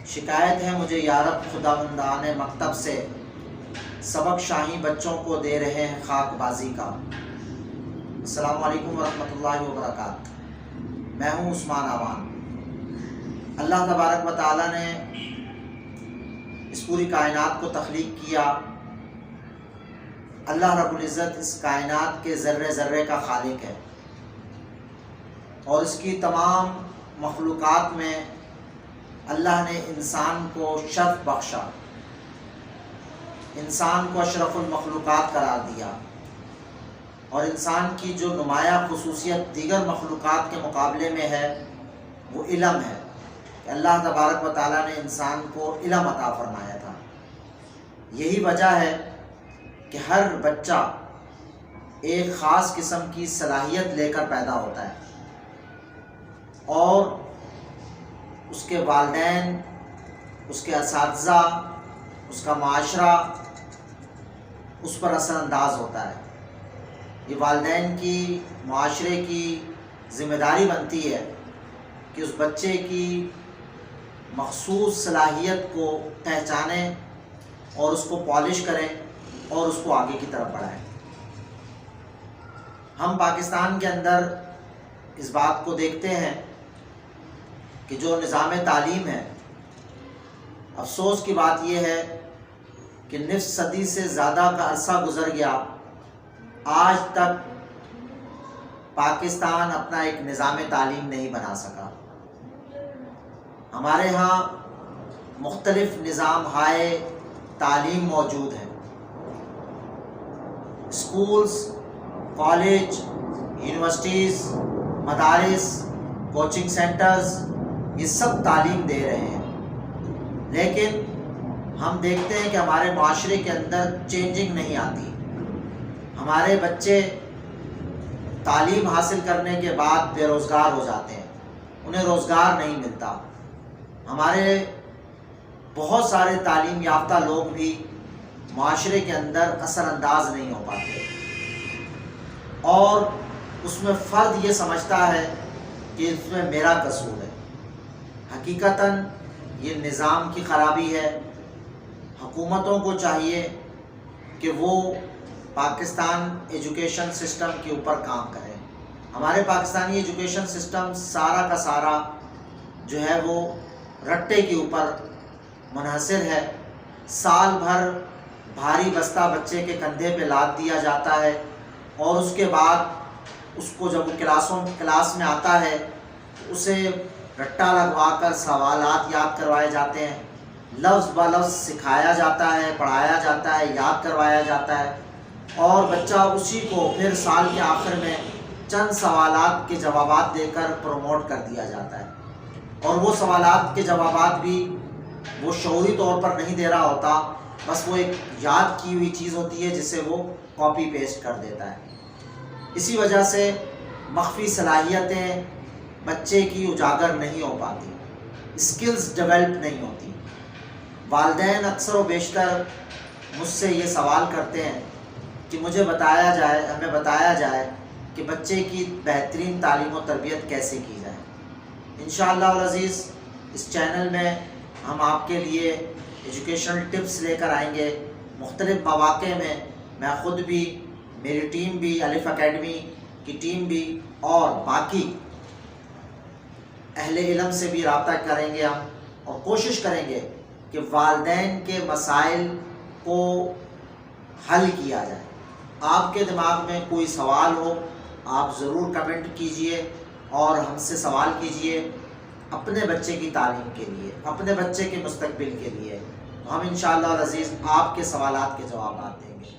شکایت ہے مجھے یارب خداوندان مکتب سے، سبق شاہی بچوں کو دے رہے ہیں خاک بازی کا۔ السلام علیکم ورحمۃ اللہ وبرکاتہ۔ میں ہوں عثمان آوان۔ اللہ تبارک و تعالیٰ نے اس پوری کائنات کو تخلیق کیا۔ اللہ رب العزت اس کائنات کے ذرے ذرے کا خالق ہے، اور اس کی تمام مخلوقات میں اللہ نے انسان کو شرف بخشا، انسان کو اشرف المخلوقات قرار دیا، اور انسان کی جو نمایاں خصوصیت دیگر مخلوقات کے مقابلے میں ہے وہ علم ہے کہ اللہ تبارک و تعالیٰ نے انسان کو علم عطا فرمایا تھا۔ یہی وجہ ہے کہ ہر بچہ ایک خاص قسم کی صلاحیت لے کر پیدا ہوتا ہے، اور اس کے والدین، اس کے اساتذہ، اس کا معاشرہ اس پر اثر انداز ہوتا ہے۔ یہ والدین کی، معاشرے کی ذمہ داری بنتی ہے کہ اس بچے کی مخصوص صلاحیت کو پہچانیں اور اس کو پالش کریں اور اس کو آگے کی طرف بڑھائیں۔ ہم پاکستان کے اندر اس بات کو دیکھتے ہیں کہ جو نظام تعلیم ہے، افسوس کی بات یہ ہے کہ نصف صدی سے زیادہ کا عرصہ گزر گیا، آج تک پاکستان اپنا ایک نظام تعلیم نہیں بنا سکا۔ ہمارے ہاں مختلف نظام ہائے تعلیم موجود ہیں، اسکولز، کالج، یونیورسٹیز، مدارس، کوچنگ سینٹرز، یہ سب تعلیم دے رہے ہیں، لیکن ہم دیکھتے ہیں کہ ہمارے معاشرے کے اندر چینجنگ نہیں آتی۔ ہمارے بچے تعلیم حاصل کرنے کے بعد بے روزگار ہو جاتے ہیں، انہیں روزگار نہیں ملتا۔ ہمارے بہت سارے تعلیم یافتہ لوگ بھی معاشرے کے اندر اثر انداز نہیں ہو پاتے، اور اس میں فرد یہ سمجھتا ہے کہ اس میں میرا قصور ہے۔ حقیقتاً یہ نظام کی خرابی ہے۔ حکومتوں کو چاہیے کہ وہ پاکستان ایجوکیشن سسٹم کے اوپر کام کریں۔ ہمارے پاکستانی ایجوکیشن سسٹم سارا کا سارا جو ہے وہ رٹے کے اوپر منحصر ہے۔ سال بھر بھاری بستہ بچے کے کندھے پہ لاد دیا جاتا ہے، اور اس کے بعد اس کو جب وہ کلاس میں آتا ہے اسے رٹا لگوا کر سوالات یاد کروائے جاتے ہیں، لفظ بہ لفظ سکھایا جاتا ہے، پڑھایا جاتا ہے، یاد کروایا جاتا ہے، اور بچہ اسی کو پھر سال کے آخر میں چند سوالات کے جوابات دے کر پروموٹ کر دیا جاتا ہے، اور وہ سوالات کے جوابات بھی وہ شعوری طور پر نہیں دے رہا ہوتا، بس وہ ایک یاد کی ہوئی چیز ہوتی ہے جسے وہ کاپی پیسٹ کر دیتا ہے۔ اسی وجہ سے مخفی صلاحیتیں بچے کی اجاگر نہیں ہو پاتی، اسکلز ڈیولپ نہیں ہوتی۔ والدین اکثر و بیشتر مجھ سے یہ سوال کرتے ہیں کہ ہمیں بتایا جائے کہ بچے کی بہترین تعلیم و تربیت کیسے کی جائے۔ انشاءاللہ العزیز اس چینل میں ہم آپ کے لیے ایجوکیشنل ٹپس لے کر آئیں گے۔ مختلف مواقع میں میں خود بھی، میری ٹیم بھی، الف اکیڈمی کی ٹیم بھی، اور باقی اہل علم سے بھی رابطہ کریں گے ہم، اور کوشش کریں گے کہ والدین کے مسائل کو حل کیا جائے۔ آپ کے دماغ میں کوئی سوال ہو آپ ضرور کمنٹ کیجئے اور ہم سے سوال کیجئے اپنے بچے کی تعلیم کے لیے، اپنے بچے کے مستقبل کے لیے۔ ہم انشاءاللہ العزیز آپ کے سوالات کے جوابات دیں گے۔